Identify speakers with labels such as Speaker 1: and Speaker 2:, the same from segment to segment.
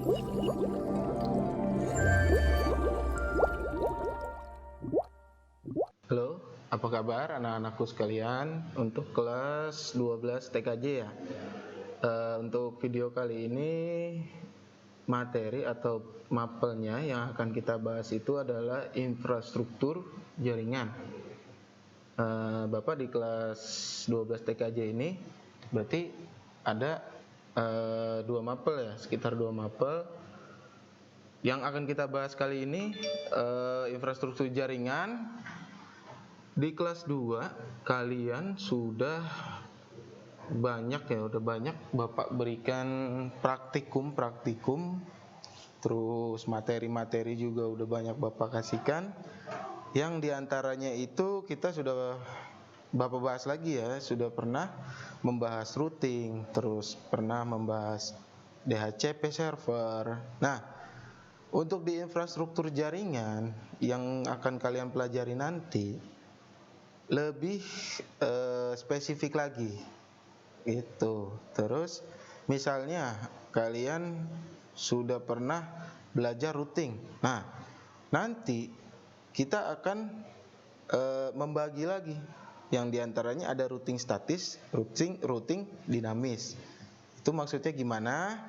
Speaker 1: Halo, apa kabar anak-anakku sekalian? Untuk kelas 12 TKJ ya. Untuk video kali ini materi atau mapelnya yang akan kita bahas itu adalah infrastruktur jaringan. Bapak di kelas 12 TKJ ini berarti ada 2 mapel ya, sekitar 2 mapel. Yang akan kita bahas kali ini infrastruktur jaringan. Di kelas 2 kalian sudah banyak Bapak berikan praktikum, terus materi-materi juga udah banyak Bapak kasihkan. Yang diantaranya itu kita sudah Bapak bahas lagi ya, sudah pernah membahas routing, terus pernah membahas DHCP server. Nah, untuk di infrastruktur jaringan yang akan kalian pelajari nanti lebih spesifik lagi itu. Terus misalnya kalian sudah pernah belajar routing. Nah, nanti kita akan membagi lagi yang diantaranya ada routing statis, routing dinamis. Itu maksudnya gimana?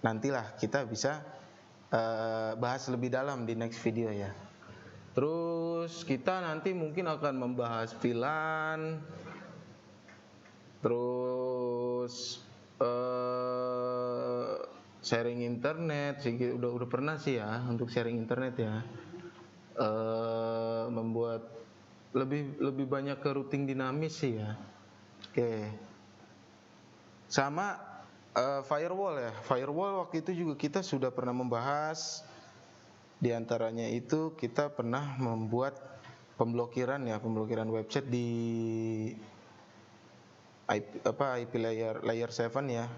Speaker 1: Nantilah kita bisa bahas lebih dalam di next video ya. Terus kita nanti mungkin akan membahas VLAN, terus sharing internet, udah pernah sih ya untuk sharing internet ya. Membuat lebih banyak ke routing dinamis sih ya. Oke. Sama firewall ya. Firewall waktu itu juga kita sudah pernah membahas. Di antaranya itu kita pernah membuat pemblokiran website di IP layer 7 ya.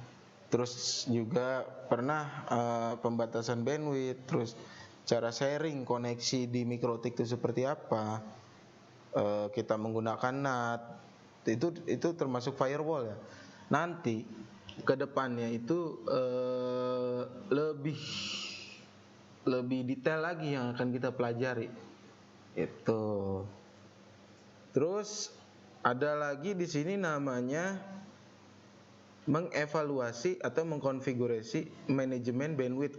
Speaker 1: Terus juga pernah pembatasan bandwidth, terus cara sharing koneksi di MikroTik itu seperti apa. Kita menggunakan NAT. Itu termasuk firewall ya. Nanti ke depannya itu lebih detail lagi yang akan kita pelajari. Itu. Terus ada lagi di sini namanya mengevaluasi atau mengkonfigurasi manajemen bandwidth.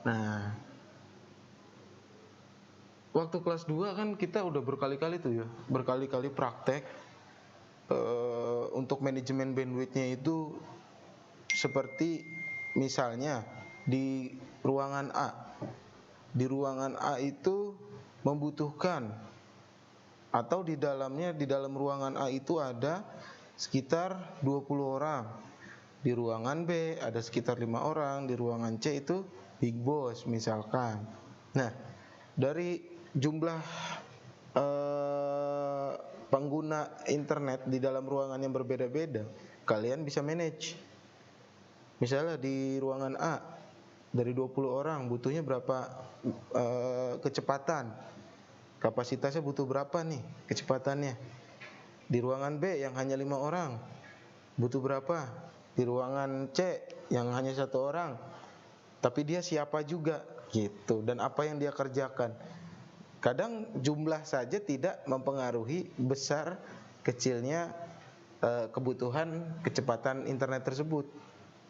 Speaker 1: Nah, waktu kelas 2 kan kita udah berkali-kali praktek untuk manajemen bandwidthnya itu seperti misalnya di ruangan A. Di ruangan A itu membutuhkan atau di dalam ruangan A itu ada sekitar 20 orang. Di ruangan B ada sekitar 5 orang, di ruangan C itu big boss misalkan. Nah, dari jumlah pengguna internet di dalam ruangan yang berbeda-beda, kalian bisa manage. Misalnya di ruangan A dari 20 orang butuhnya berapa kecepatan, kapasitasnya butuh berapa nih kecepatannya. Di ruangan B yang hanya 5 orang butuh berapa, di ruangan C yang hanya 1 orang tapi dia siapa juga gitu, dan apa yang dia kerjakan. Kadang jumlah saja tidak mempengaruhi besar kecilnya kebutuhan kecepatan internet tersebut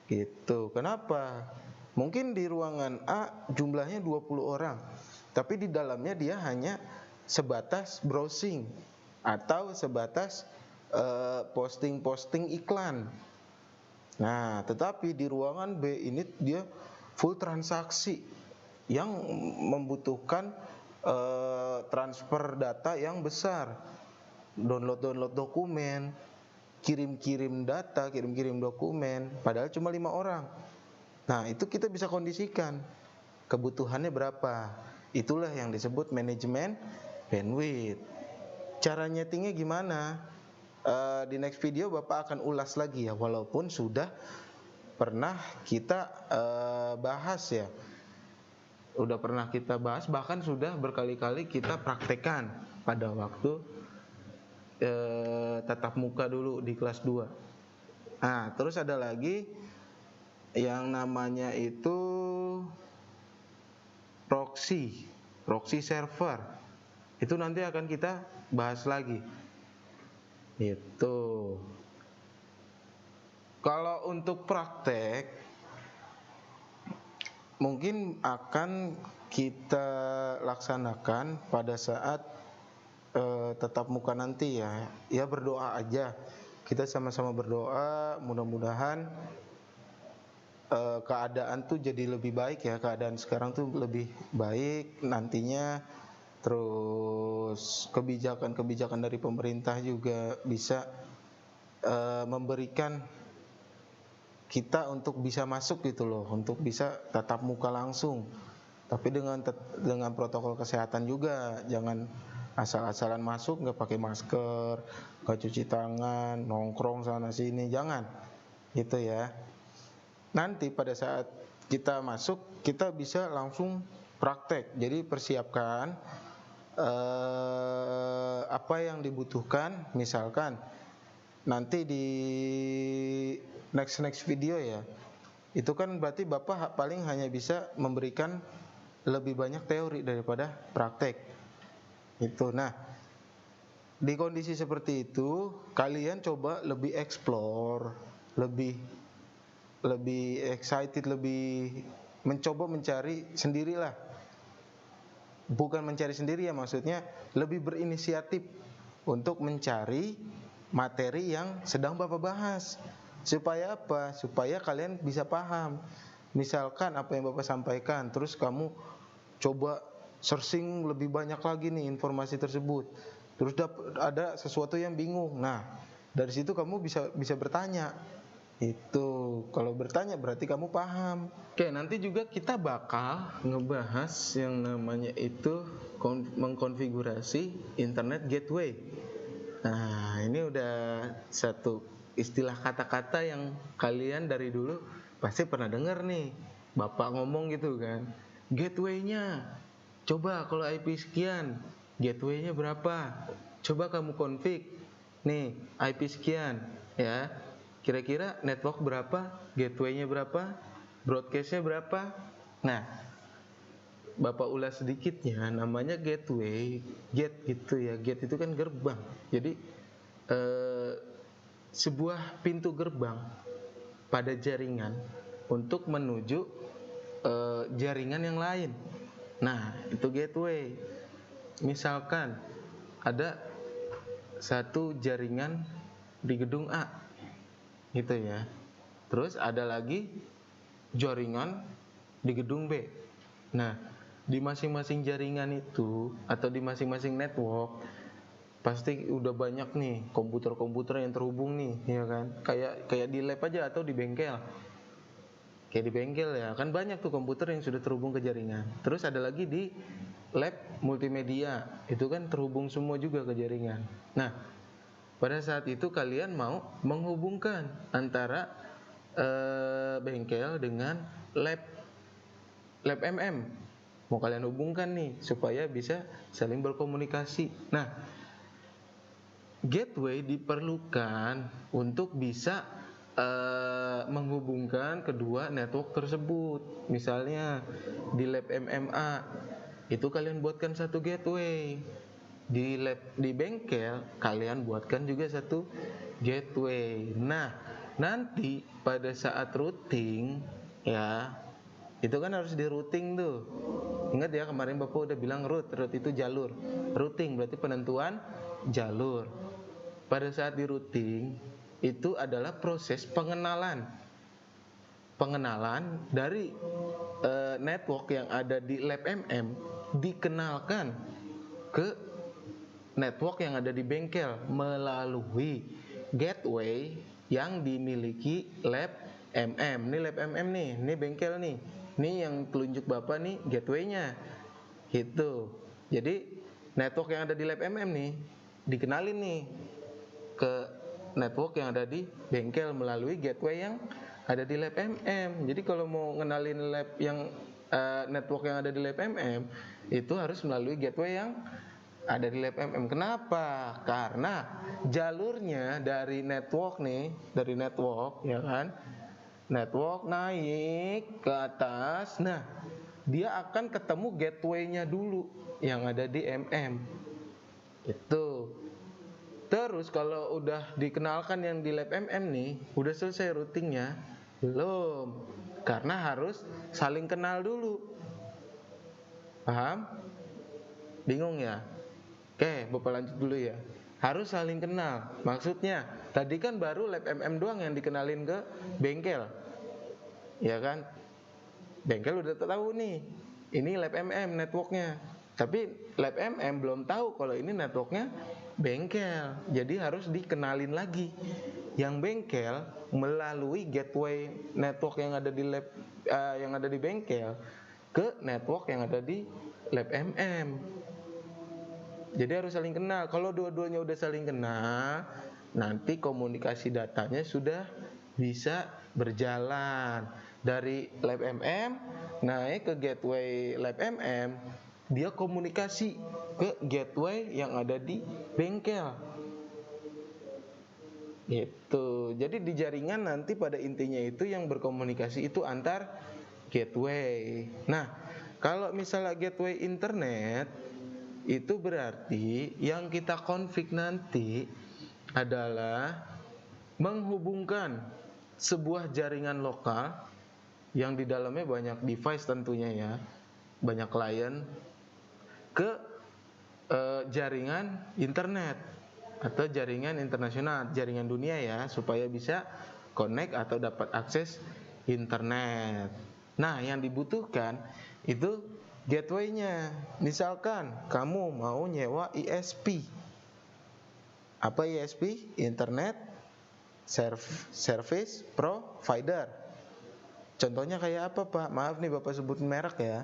Speaker 1: gitu. Kenapa? Mungkin di ruangan A jumlahnya 20 orang, tapi di dalamnya dia hanya sebatas browsing atau sebatas posting iklan. Nah, tetapi di ruangan B ini dia full transaksi yang membutuhkan transfer data yang besar, download dokumen, kirim data, kirim dokumen, padahal cuma 5 orang. Nah, itu kita bisa kondisikan kebutuhannya berapa. Itulah yang disebut manajemen bandwidth. Cara nyetingnya gimana? Di next video Bapak akan ulas lagi ya, walaupun sudah pernah kita bahas ya. Udah pernah kita bahas, bahkan sudah berkali-kali kita praktekkan pada waktu tatap muka dulu di kelas 2. Nah, terus ada lagi yang namanya itu proxy server. Itu nanti akan kita bahas lagi. Itu. Kalau untuk praktek mungkin akan kita laksanakan pada saat tatap muka nanti ya. Ya berdoa aja. Kita sama-sama berdoa, mudah-mudahan keadaan tuh jadi lebih baik ya. Keadaan sekarang tuh lebih baik nantinya. Terus kebijakan-kebijakan dari pemerintah juga bisa memberikan kita untuk bisa masuk gitu loh, untuk bisa tatap muka langsung. Tapi dengan protokol kesehatan juga, jangan asal-asalan masuk nggak pakai masker, nggak cuci tangan, nongkrong sana sini, jangan, gitu ya. Nanti pada saat kita masuk, kita bisa langsung praktek. Jadi persiapkan apa yang dibutuhkan, misalkan nanti di next video ya, itu kan berarti Bapak paling hanya bisa memberikan lebih banyak teori daripada praktek. Itu. Nah, di kondisi seperti itu kalian coba lebih explore, lebih excited, lebih mencoba mencari sendirilah. Bukan mencari sendiri ya, maksudnya lebih berinisiatif untuk mencari materi yang sedang Bapak bahas. Supaya apa? Supaya kalian bisa paham. Misalkan apa yang Bapak sampaikan, terus kamu coba searching lebih banyak lagi nih informasi tersebut. Terus ada sesuatu yang bingung. Nah, dari situ kamu bisa bertanya. Itu kalau bertanya berarti kamu paham. Oke, nanti juga kita bakal ngebahas yang namanya itu mengkonfigurasi internet gateway. Nah, ini udah satu istilah kata-kata yang kalian dari dulu pasti pernah dengar nih. Bapak ngomong gitu kan, gateway-nya, coba kalau IP sekian, gateway-nya berapa? Coba kamu config, nih IP sekian, ya. Kira-kira network berapa, gateway-nya berapa, broadcast-nya berapa? Nah, Bapak ulas sedikitnya, namanya gateway, gate gitu ya. Gate itu kan gerbang. Jadi sebuah pintu gerbang pada jaringan untuk menuju jaringan yang lain. Nah, itu gateway. Misalkan ada satu jaringan di gedung A, gitu ya. Terus ada lagi jaringan di gedung B. Nah, di masing-masing jaringan itu atau di masing-masing network pasti udah banyak nih komputer-komputer yang terhubung nih, ya kan? Kayak di lab aja atau di bengkel. Kayak di bengkel ya, kan banyak tuh komputer yang sudah terhubung ke jaringan. Terus ada lagi di lab multimedia, itu kan terhubung semua juga ke jaringan. Nah, pada saat itu kalian mau menghubungkan antara bengkel dengan lab MM. Mau kalian hubungkan nih supaya bisa saling berkomunikasi. Nah, gateway diperlukan untuk bisa menghubungkan kedua network tersebut. Misalnya di lab MMA itu kalian buatkan satu gateway. Di bengkel kalian buatkan juga satu gateway. Nah, nanti pada saat routing ya, itu kan harus di routing tuh. Ingat ya, kemarin Bapak udah bilang route itu jalur. Routing berarti penentuan jalur. Pada saat di routing itu adalah proses pengenalan dari network yang ada di lab MM dikenalkan ke network yang ada di bengkel melalui gateway yang dimiliki lab MM. Ini lab MM nih, ini bengkel nih. Ini yang telunjuk Bapak nih gateway-nya. Gitu. Jadi network yang ada di lab MM nih dikenalin nih ke network yang ada di bengkel melalui gateway yang ada di lab MM. Jadi kalau mau ngenalin lab yang network yang ada di lab MM itu harus melalui gateway yang ada di lab MM. Kenapa? Karena jalurnya dari network nih, dari network ya kan, network naik ke atas. Nah, dia akan ketemu gateway-nya dulu yang ada di MM. Itu. Terus kalau udah dikenalkan yang di lab MM nih, udah selesai routingnya? Belum. Karena harus saling kenal dulu. Paham? Bingung ya? Oke, Bapak lanjut dulu ya. Harus saling kenal. Maksudnya, tadi kan baru lab MM doang yang dikenalin ke bengkel. Ya kan? Bengkel udah tahu nih, ini lab MM networknya. Tapi lab MM belum tahu kalau ini networknya bengkel. Jadi harus dikenalin lagi. Yang bengkel melalui gateway network yang ada di lab yang ada di bengkel ke network yang ada di lab MM. Jadi harus saling kenal. Kalau dua-duanya udah saling kenal, nanti komunikasi datanya sudah bisa berjalan dari lab MM naik ke gateway lab MM, dia komunikasi ke gateway yang ada di bengkel. Gitu. Jadi di jaringan nanti pada intinya itu yang berkomunikasi itu antar gateway. Nah, kalau misalnya gateway internet, itu berarti yang kita config nanti adalah menghubungkan sebuah jaringan lokal yang di dalamnya banyak device tentunya ya, banyak klien, ke jaringan internet atau jaringan internasional, jaringan dunia ya, supaya bisa connect atau dapat akses internet. Nah, yang dibutuhkan itu gateway-nya. Misalkan kamu mau nyewa ISP. Apa ISP? Internet Service Provider. Contohnya kayak apa, Pak? Maaf nih Bapak sebut merek ya.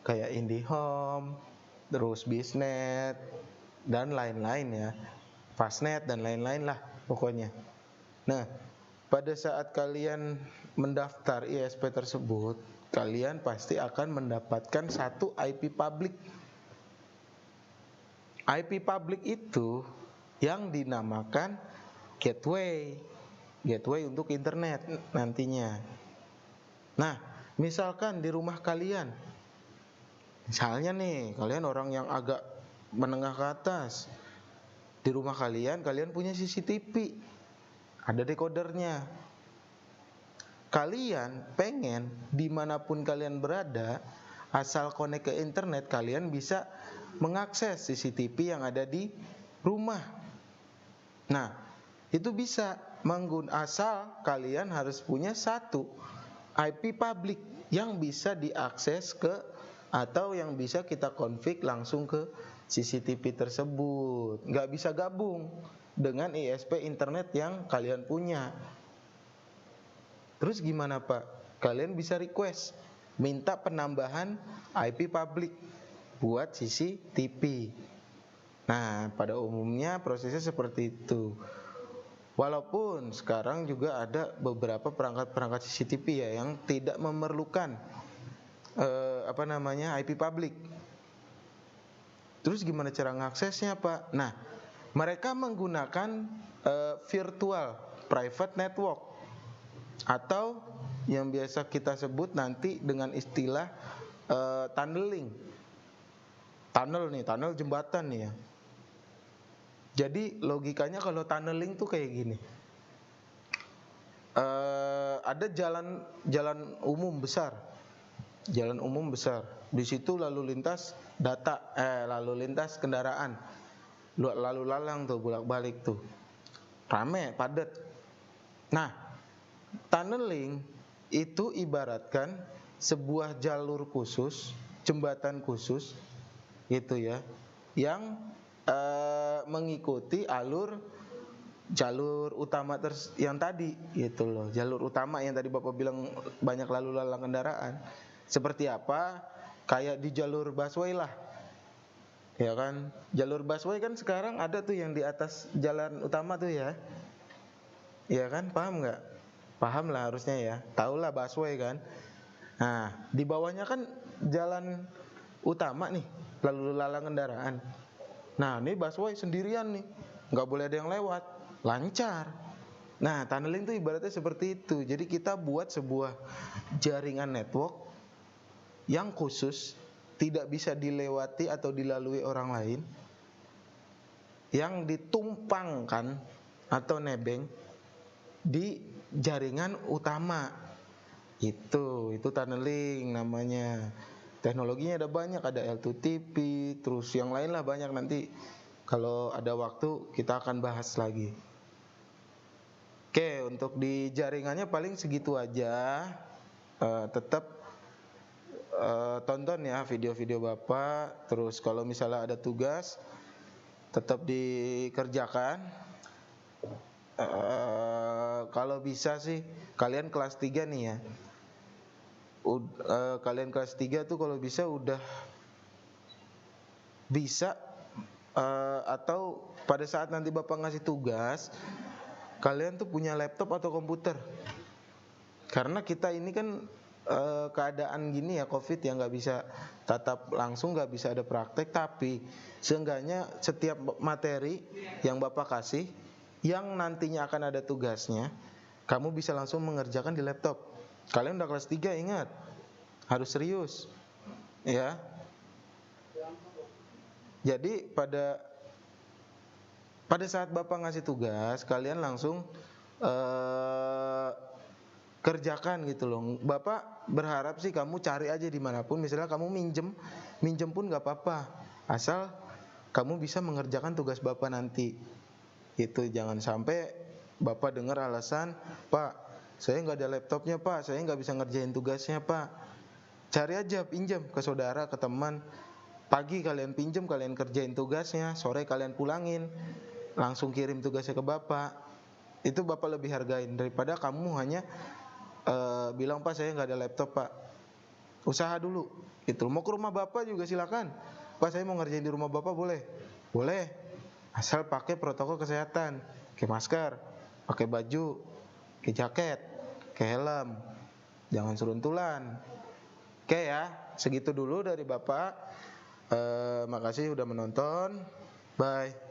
Speaker 1: Kayak IndiHome, terus Biznet, dan lain-lain ya. Fastnet dan lain-lain lah pokoknya. Nah, pada saat kalian mendaftar ISP tersebut, kalian pasti akan mendapatkan satu IP public. IP public itu yang dinamakan gateway. Gateway untuk internet nantinya. Nah, misalkan di rumah kalian, misalnya nih, kalian orang yang agak menengah ke atas, di rumah kalian punya CCTV, ada decodernya. Kalian pengen dimanapun kalian berada, asal connect ke internet, kalian bisa mengakses CCTV yang ada di rumah. Nah, itu bisa asal kalian harus punya satu IP public yang bisa diakses ke atau yang bisa kita config langsung ke CCTV tersebut. Nggak bisa gabung dengan ISP internet yang kalian punya. Terus gimana Pak? Kalian bisa request minta penambahan IP public buat CCTV. Nah, pada umumnya prosesnya seperti itu. Walaupun sekarang juga ada beberapa perangkat-perangkat CCTV ya yang tidak memerlukan IP public. Terus gimana cara mengaksesnya Pak? Nah, mereka menggunakan virtual private network atau yang biasa kita sebut nanti dengan istilah tunneling. Tunnel jembatan nih ya. Jadi logikanya kalau tunneling tuh kayak gini. Ada jalan umum besar. Jalan umum besar. Di situ lalu lintas kendaraan. Lalu lalang tuh bolak-balik tuh. Rame, padat. Nah, tunneling itu ibaratkan sebuah jalur khusus, jembatan khusus gitu ya, yang mengikuti jalur utama yang tadi gitu loh. Jalur utama yang tadi Bapak bilang banyak lalu lalang kendaraan. Seperti apa? Kayak di jalur busway lah. Ya kan? Jalur busway kan sekarang ada tuh yang di atas jalan utama tuh ya. Ya kan? Paham enggak? Paham lah harusnya ya. Tahu lah busway kan. Nah, di bawahnya kan jalan utama nih, lalu lalang kendaraan. Nah, ini busway sendirian nih, nggak boleh ada yang lewat, lancar. Nah, tunneling itu ibaratnya seperti itu. Jadi kita buat sebuah jaringan network yang khusus, tidak bisa dilewati atau dilalui orang lain, yang ditumpangkan atau nebeng di jaringan utama. Itu tunneling namanya. Teknologinya ada banyak, ada L2TP, terus yang lain lah banyak, nanti kalau ada waktu kita akan bahas lagi. Oke, untuk di jaringannya paling segitu aja. Tetap tonton ya video-video Bapak. Terus kalau misalnya ada tugas, tetap dikerjakan. Kalau bisa sih kalian kelas 3 nih ya. Kalian kelas 3 tuh kalau bisa udah bisa atau pada saat nanti Bapak ngasih tugas, kalian tuh punya laptop atau komputer. Karena kita ini kan keadaan gini ya, Covid ya, nggak bisa tatap langsung, nggak bisa ada praktek, tapi seenggaknya setiap materi yang Bapak kasih yang nantinya akan ada tugasnya, kamu bisa langsung mengerjakan di laptop. Kalian udah kelas 3, ingat, harus serius ya. Jadi pada saat Bapak ngasih tugas, kalian langsung kerjakan gitu loh. Bapak berharap sih kamu cari aja dimanapun, misalnya kamu minjem pun gak apa-apa, asal kamu bisa mengerjakan tugas Bapak nanti. Itu jangan sampai Bapak dengar alasan, Pak, saya nggak ada laptopnya Pak, saya nggak bisa ngerjain tugasnya Pak. Cari aja, pinjam ke saudara, ke teman. Pagi kalian pinjam, kalian kerjain tugasnya, sore kalian pulangin, langsung kirim tugasnya ke Bapak. Itu Bapak lebih hargain daripada kamu hanya bilang, Pak saya nggak ada laptop Pak. Usaha dulu. Itu mau ke rumah Bapak juga silakan. Pak saya mau ngerjain di rumah Bapak, boleh? Boleh. Asal pakai protokol kesehatan, pakai masker, pakai baju, pakai jaket, pakai helm, jangan seruntulan. Oke ya, segitu dulu dari Bapak. Makasih udah menonton. Bye.